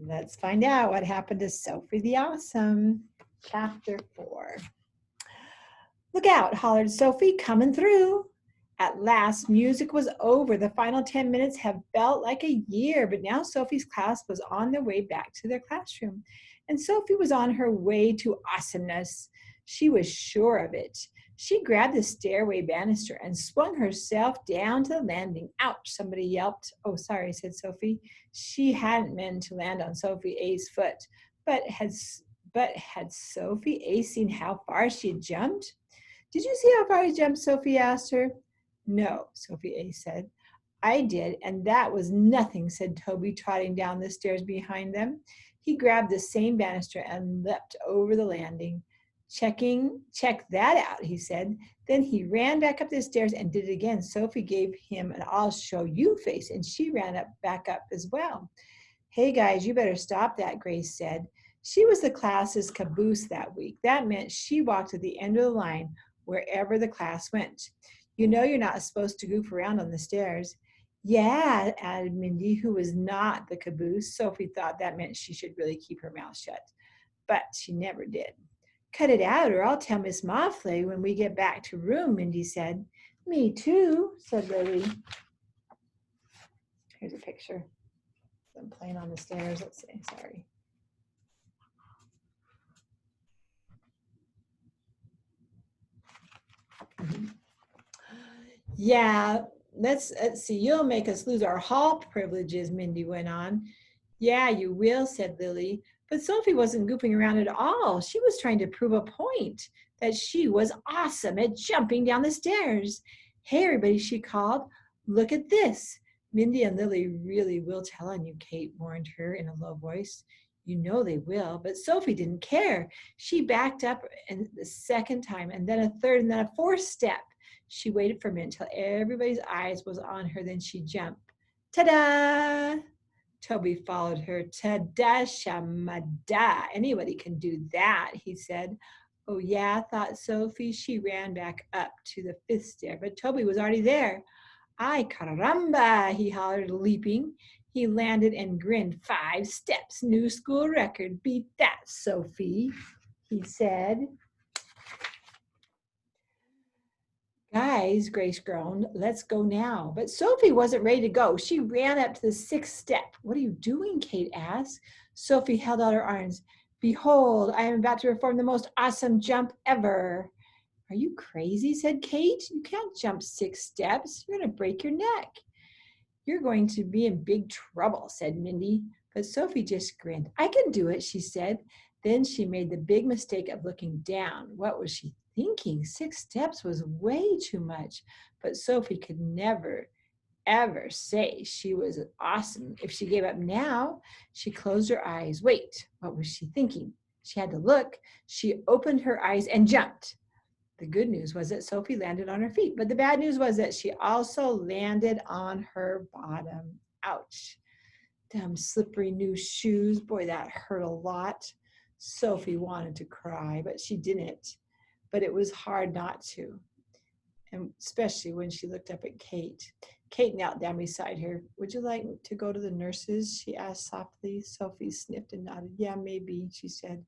Let's find out what happened to Sophie the Awesome. Chapter 4. Look out, hollered Sophie, coming through. At last, music was over. The final 10 minutes have felt like a year, but now Sophie's class was on their way back to their classroom. And Sophie was on her way to awesomeness. She was sure of it. She grabbed the stairway banister and swung herself down to the landing. Ouch, somebody yelped. Oh, sorry, said Sophie. She hadn't meant to land on Sophie A's foot, but had Sophie A seen how far she had jumped? Did you see how far he jumped? Sophie asked her. No, Sophie A said. I did, and that was nothing, said Toby, trotting down the stairs behind them. He grabbed the same banister and leapt over the landing. Check that out, he said. Then he ran back up the stairs and did it again. Sophie gave him an I'll show you face, and she ran back up as well. Hey guys, you better stop that, Grace said. She was the class's caboose that week. That meant she walked to the end of the line wherever the class went. You know you're not supposed to goof around on the stairs. Yeah, added Mindy, who was not the caboose. Sophie thought that meant she should really keep her mouth shut, but she never did. Cut it out or I'll tell Miss Moffley when we get back to room, Mindy said. Me too, said Lily. Here's a picture. I'm playing on the stairs. Let's see, sorry. Yeah, let's see. You'll make us lose our hall privileges, Mindy went on. Yeah, you will, said Lily. But Sophie wasn't goofing around at all. She was trying to prove a point, that she was awesome at jumping down the stairs. Hey, everybody, she called. Look at this. Mindy and Lily really will tell on you, Kate warned her in a low voice. You know they will, but Sophie didn't care. She backed up the second time, and then a third, and then a fourth step. She waited for a minute until everybody's eyes was on her. Then she jumped. Ta-da! Toby followed her. Ta-da, shamada. Anybody can do that, he said. Oh, yeah, thought Sophie. She ran back up to the fifth stair, but Toby was already there. Ay, caramba, he hollered, leaping. He landed and grinned. 5 steps, new school record. Beat that, Sophie, he said. Guys, Grace groaned, let's go now. But Sophie wasn't ready to go. She ran up to the 6th step. What are you doing? Kate asked. Sophie held out her arms. Behold, I am about to perform the most awesome jump ever. Are you crazy? Said Kate. You can't jump 6 steps. You're going to break your neck. You're going to be in big trouble, said Mindy. But Sophie just grinned. I can do it, she said. Then she made the big mistake of looking down. What was she thinking? 6 steps was way too much. But Sophie could never, ever say she was awesome. If she gave up now, she closed her eyes. Wait, what was she thinking? She had to look. She opened her eyes and jumped. The good news was that Sophie landed on her feet, but the bad news was that she also landed on her bottom. Ouch. Dumb, slippery new shoes. Boy, that hurt a lot. Sophie wanted to cry, but she didn't. But it was hard not to, and especially when she looked up at Kate. Kate knelt down beside her. Would you like to go to the nurses? She asked softly. Sophie sniffed and nodded. Yeah, maybe, she said.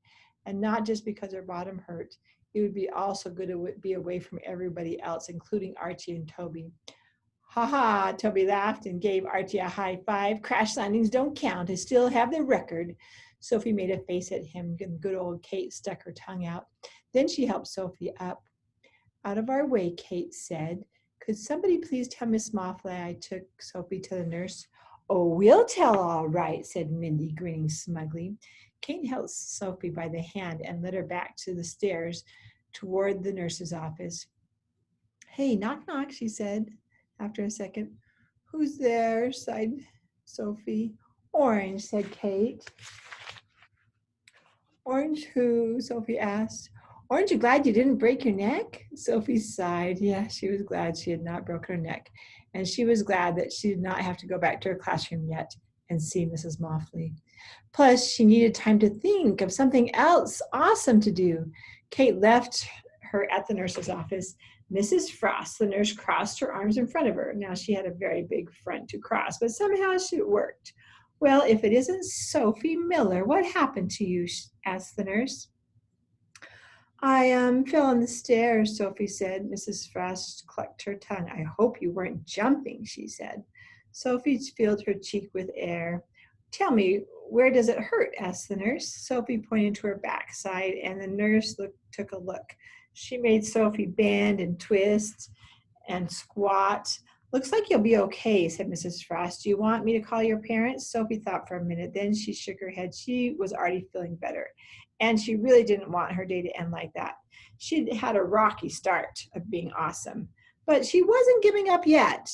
And not just because her bottom hurt. It would be also good to be away from everybody else, including Archie and Toby. Ha ha, Toby laughed and gave Archie a high five. Crash landings don't count. I still have the record. Sophie made a face at him, and good old Kate stuck her tongue out. Then she helped Sophie up. Out of our way, Kate said. Could somebody please tell Miss Moffley I took Sophie to the nurse? Oh, we'll tell all right, said Mindy, grinning smugly. Kate held Sophie by the hand and led her back to the stairs toward the nurse's office. Hey, knock, knock, she said after a second. Who's there? Sighed Sophie. Orange, said Kate. Orange who? Sophie asked. Aren't you glad you didn't break your neck? Sophie sighed. Yeah, she was glad she had not broken her neck. And she was glad that she did not have to go back to her classroom yet and see Mrs. Moffley. Plus, she needed time to think of something else awesome to do. Kate left her at the nurse's office. Mrs. Frost, the nurse, crossed her arms in front of her. Now, she had a very big front to cross, but somehow it worked. Well, if it isn't Sophie Miller, what happened to you? Asked the nurse. I fell on the stairs, Sophie said. Mrs. Frost clucked her tongue. I hope you weren't jumping, she said. Sophie filled her cheek with air. Tell me, where does it hurt? Asked the nurse. Sophie pointed to her backside, and the nurse took a look. She made Sophie bend and twist and squat. Looks like you'll be okay, said Mrs. Frost. Do you want me to call your parents? Sophie thought for a minute. Then she shook her head. She was already feeling better, and she really didn't want her day to end like that. She'd had a rocky start of being awesome, but she wasn't giving up yet.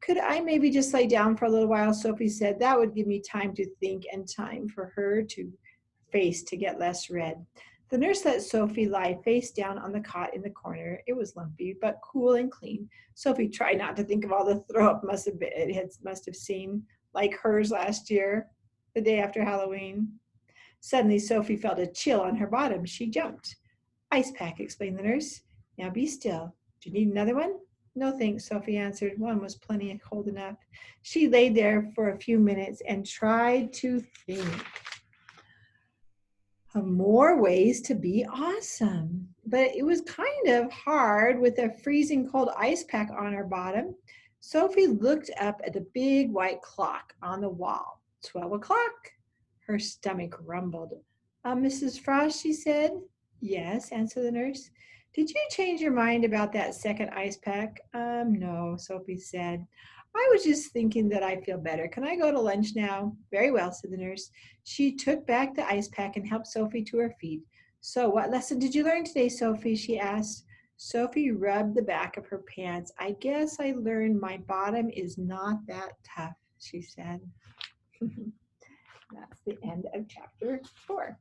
Could I maybe just lay down for a little while? Sophie said. That would give me time to think and time for her to face to get less red. The nurse let Sophie lie face down on the cot in the corner. It was lumpy, but cool and clean. Sophie tried not to think of all the throw-up must have seemed like hers last year, the day after Halloween. Suddenly, Sophie felt a chill on her bottom. She jumped. Ice pack, explained the nurse. Now be still. Do you need another one? No thanks, Sophie answered. One was plenty cold enough. She lay there for a few minutes and tried to think of more ways to be awesome. But it was kind of hard with a freezing cold ice pack on her bottom. Sophie looked up at the big white clock on the wall. 12 o'clock. Her stomach rumbled. Mrs. Frost, she said. Yes, answered the nurse. Did you change your mind about that second ice pack? No, Sophie said. I was just thinking that I feel better. Can I go to lunch now? Very well, said the nurse. She took back the ice pack and helped Sophie to her feet. So what lesson did you learn today, Sophie? She asked. Sophie rubbed the back of her pants. I guess I learned my bottom is not that tough, she said. That's the end of chapter 4.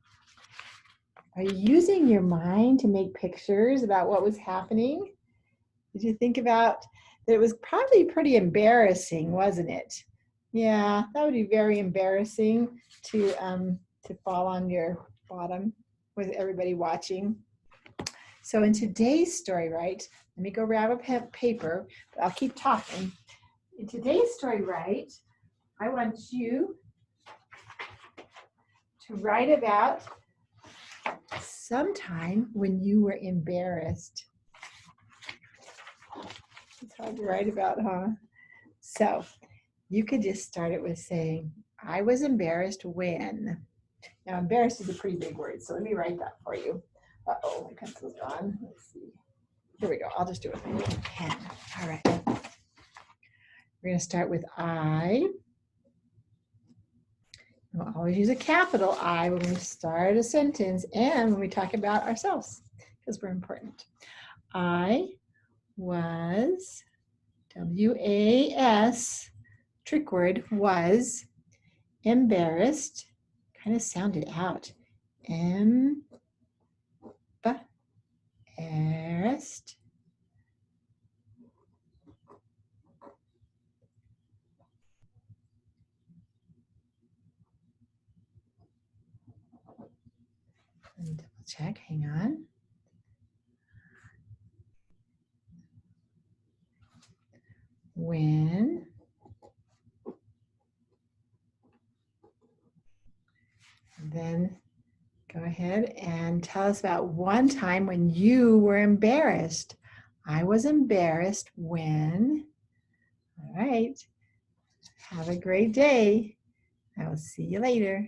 Are you using your mind to make pictures about what was happening? Did you think about that? It was probably pretty embarrassing, wasn't it? Yeah, that would be very embarrassing to fall on your bottom with everybody watching. So in today's story, right? Let me go grab a paper, but I'll keep talking. In today's story, right? I want you to write about sometime when you were embarrassed. It's hard to write about, huh? So you could just start it with saying, I was embarrassed when. Now, embarrassed is a pretty big word, so let me write that for you. Uh-oh, my pencil's gone. Let's see. Here we go. I'll just do it with a pen. All right. We're going to start with I. We'll always use a capital I when we start a sentence and when we talk about ourselves, because we're important. I was, W-A-S, trick word, was embarrassed. Kind of sound it out. Embarrassed. Let me double check. Hang on. When then go ahead and tell us about one time when you were embarrassed. I was embarrassed when. All right. Have a great day. I will see you later.